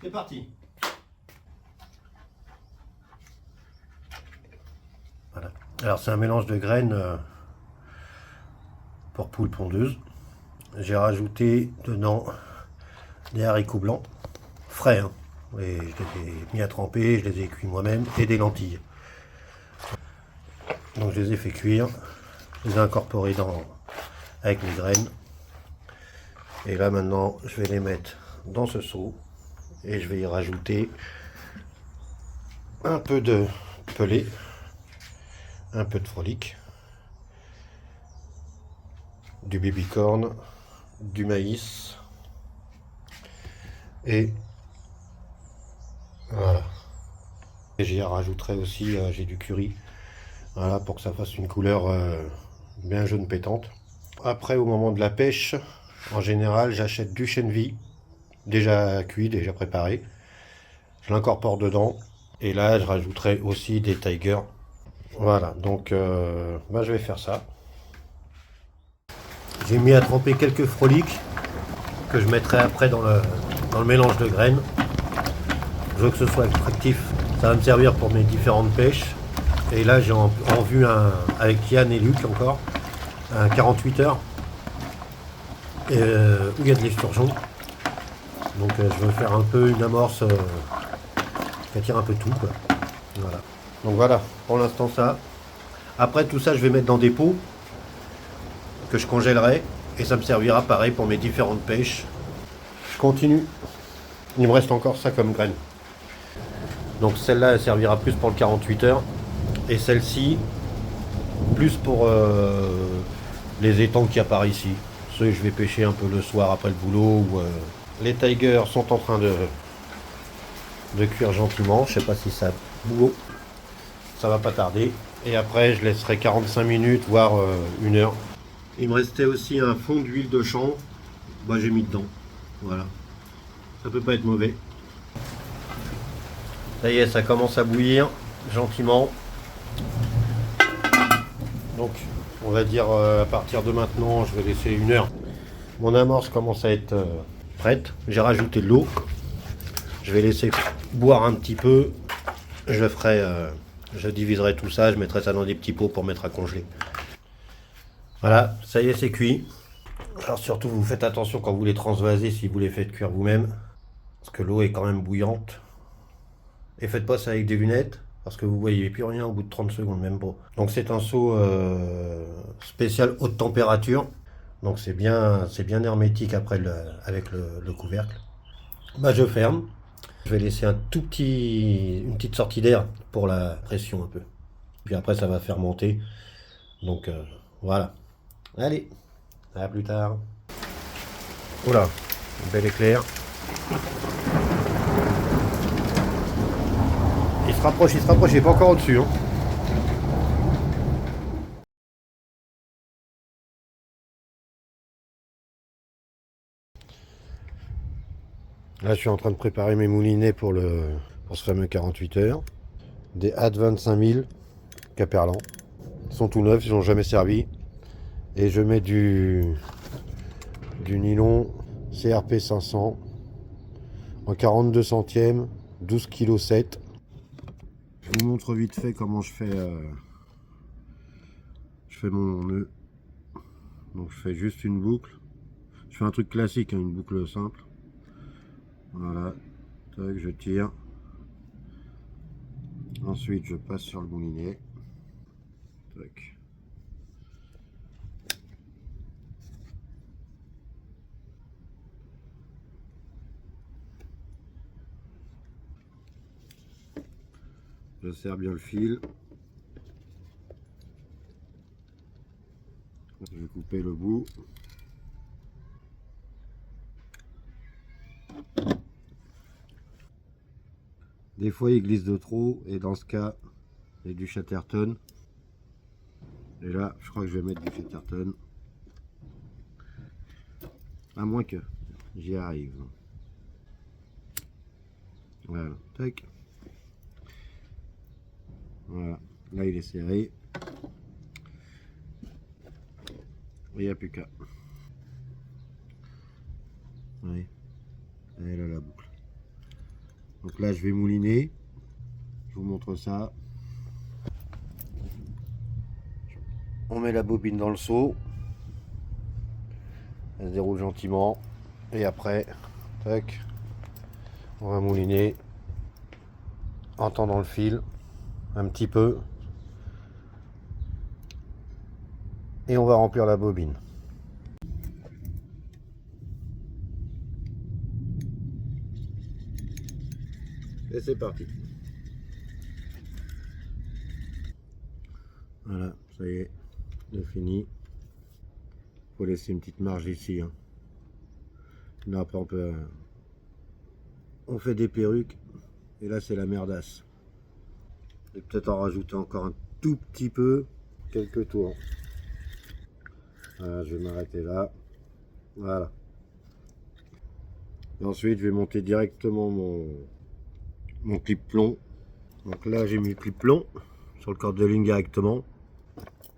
c'est parti. Voilà. Alors c'est un mélange de graines pour poules pondeuses. J'ai rajouté dedans des haricots blancs, frais, hein. Et je les ai mis à tremper, je les ai cuits moi-même, et des lentilles. Donc je les ai fait cuire, je les ai incorporés avec les graines. Et là maintenant, je vais les mettre dans ce seau et je vais y rajouter un peu de pelé, un peu de frolic, du baby-corn, du maïs et voilà. Et j'y rajouterai aussi, j'ai du curry, voilà, pour que ça fasse une couleur bien jaune pétante. Après, au moment de la pêche, en général, j'achète du chènevis déjà cuit, déjà préparé. Je l'incorpore dedans et là, je rajouterai aussi des tigers. Voilà, donc je vais faire ça. J'ai mis à tremper quelques frolics que je mettrai après dans le mélange de graines. Je veux que ce soit attractif. Ça va me servir pour mes différentes pêches. Et là, j'ai en vue avec Yann et Luc encore, un 48 heures où il y a de l'esturgeon. Donc je veux faire un peu une amorce qui attire un peu tout, quoi. Voilà. Donc voilà, pour l'instant ça. Après tout ça, je vais mettre dans des pots que je congèlerai et ça me servira pareil pour mes différentes pêches. Je continue. Il me reste encore ça comme graine. Donc celle-là, elle servira plus pour le 48 heures. Et celle-ci, plus pour les étangs qu'il y a par ici. Ceux que je vais pêcher un peu le soir après le boulot. Les tigers sont en train de cuire gentiment. Je sais pas si ça boulot. Ça va pas tarder. Et après, je laisserai 45 minutes, voire 1 heure. Il me restait aussi un fond d'huile de chanvre. J'ai mis dedans. Voilà. Ça peut pas être mauvais. Ça y est, ça commence à bouillir gentiment. Donc, on va dire à partir de maintenant, je vais laisser 1 heure. Mon amorce commence à être prête. J'ai rajouté de l'eau. Je vais laisser boire un petit peu. Je diviserai tout ça. Je mettrai ça dans des petits pots pour mettre à congeler. Voilà, ça y est, c'est cuit. Alors surtout, vous faites attention quand vous les transvasez si vous les faites cuire vous-même. Parce que l'eau est quand même bouillante. Et faites pas ça avec des lunettes. Parce que vous voyez plus rien au bout de 30 secondes, même pas. Donc c'est un seau spécial haute température. Donc c'est bien hermétique après avec le couvercle. Je ferme. Je vais laisser une petite sortie d'air pour la pression un peu. Puis après ça va fermenter. Donc voilà. Allez, à plus tard. Oula, un bel éclair. Il se rapproche, il n'est pas encore au-dessus. Hein. Là, je suis en train de préparer mes moulinets pour ce fameux 48 heures. Des Ad 25000 Caperlan. Ils sont tout neufs, ils n'ont jamais servi. Et je mets du nylon CRP 500 en 42 centièmes, 12 kg 7. Je vous montre vite fait comment je fais mon nœud. Donc je fais juste une boucle. Je fais un truc classique, hein, une boucle simple. Voilà, tac, je tire. Ensuite, je passe sur le moulinet. Tac. Je serre bien le fil. Je vais couper le bout. Des fois, il glisse de trop, et dans ce cas, il y a du Chatterton. Et là, je crois que je vais mettre du Chatterton. À moins que j'y arrive. Voilà, tac. Voilà, là il est serré. Il n'y a plus qu'à. Oui, elle a la boucle. Donc là je vais mouliner. Je vous montre ça. On met la bobine dans le seau. Elle se déroule gentiment. Et après, tac, on va mouliner en tendant le fil un petit peu. Et on va remplir la bobine. Et c'est parti. Voilà, ça y est, c'est fini. Faut laisser une petite marge ici. Hein. Là, après, on fait des perruques. Et là, c'est la merdasse. Je vais peut-être en rajouter encore un tout petit peu. Quelques tours. Voilà, je vais m'arrêter là. Voilà. Et ensuite, je vais monter directement mon clip plomb. Donc là, j'ai mis le clip plomb sur le corps de ligne directement.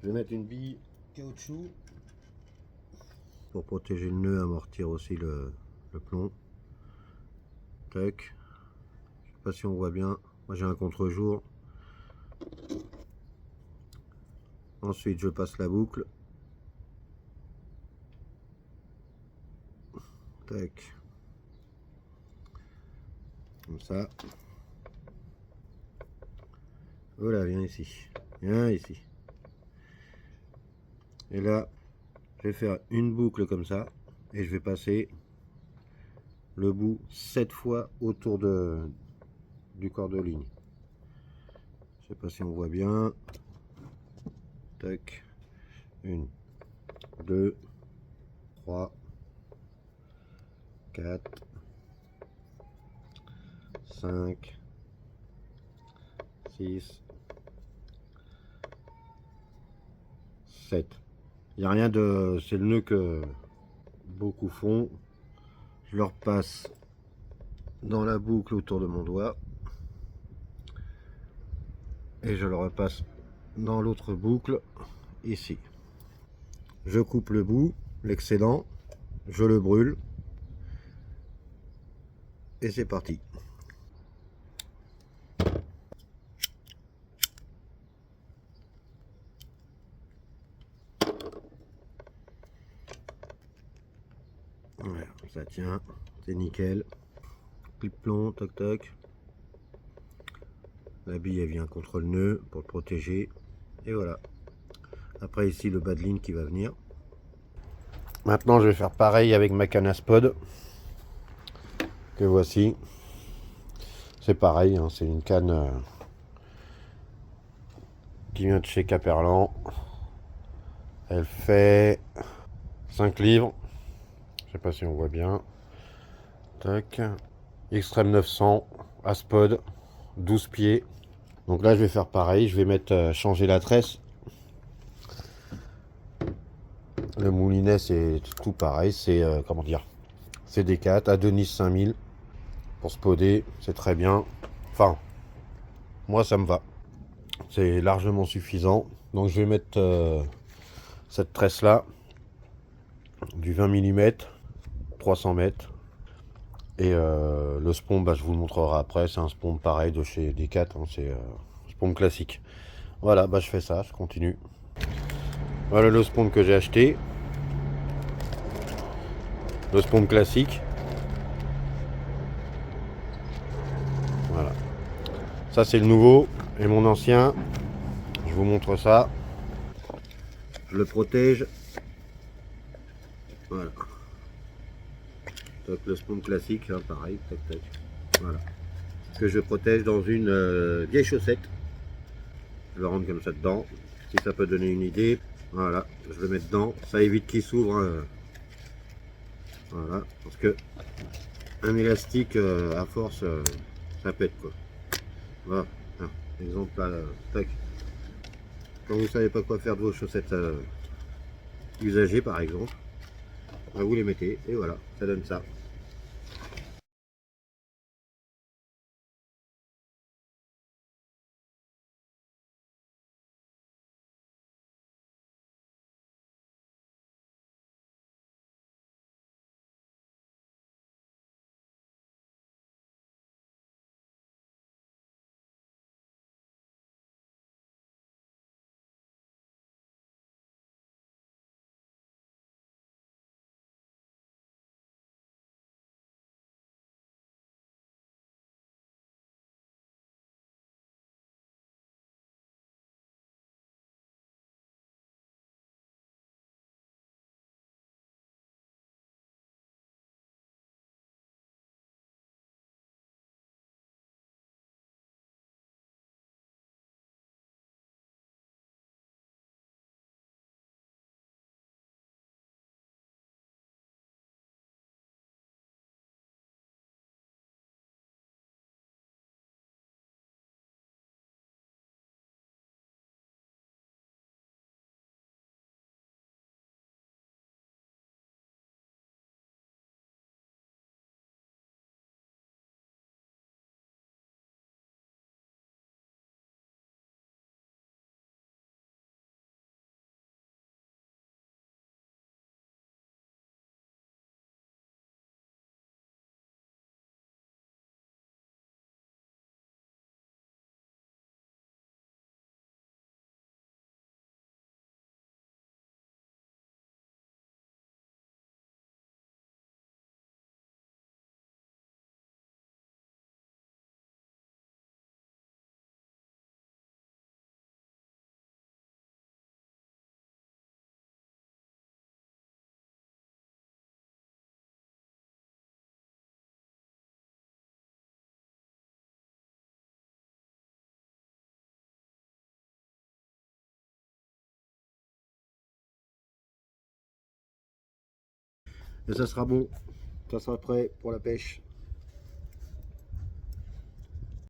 Je vais mettre une bille caoutchouc pour protéger le nœud, amortir aussi le plomb. Tac. Je sais pas si on voit bien. Moi, j'ai un contre-jour. Ensuite, je passe la boucle. Tac. Comme ça. Voilà, viens ici. Viens ici. Et là, je vais faire une boucle comme ça. Et je vais passer le bout 7 fois autour du corps de ligne. Je sais pas si on voit bien. Tac. 1, 2, 3, 4, 5, 6, 7. Il n'y a rien de... C'est le nœud que beaucoup font. Je le repasse dans la boucle autour de mon doigt. Et je le repasse dans l'autre boucle, ici. Je coupe le bout, l'excédent, je le brûle. Et c'est parti. Voilà, ça tient, c'est nickel. Clip plomb, toc toc. La bille elle vient contre le nœud pour le protéger. Et voilà. Après ici le bas de ligne qui va venir. Maintenant je vais faire pareil avec ma canne à spod. Que voici. C'est pareil, hein, c'est une canne qui vient de chez Caperlan. Elle fait 5 livres. Je sais pas si on voit bien. Tac. Extreme 900, Aspod, 12 pieds. Donc là je vais faire pareil, je vais mettre changer la tresse. Le moulinet c'est tout pareil, c'est comment dire, c'est des 4 à Denis 5000 pour spoder, c'est très bien. Enfin, moi ça me va, c'est largement suffisant. Donc je vais mettre cette tresse là, du 20 mm, 300 mètres. Et le spawn, bah, je vous le montrerai après, c'est un spawn pareil de chez Decat, hein, c'est spawn classique. Voilà, bah je fais ça, je continue. Voilà le spawn que j'ai acheté. Le spawn classique. Voilà. Ça c'est le nouveau. Et mon ancien, je vous montre ça. Je le protège. Voilà. Donc le spawn classique, hein, pareil. Tac, tac. Voilà. Que je protège dans une vieille chaussette. Je le rentre comme ça dedans. Si ça peut donner une idée. Voilà. Je le mets dedans. Ça évite qu'il s'ouvre. Hein. Voilà. Parce que un élastique à force, ça pète quoi. Voilà. Ah, exemple là. Tac. Quand vous savez pas quoi faire de vos chaussettes usagées par exemple, bah, vous les mettez et voilà, ça donne ça. Et ça sera bon. Ça sera prêt pour la pêche.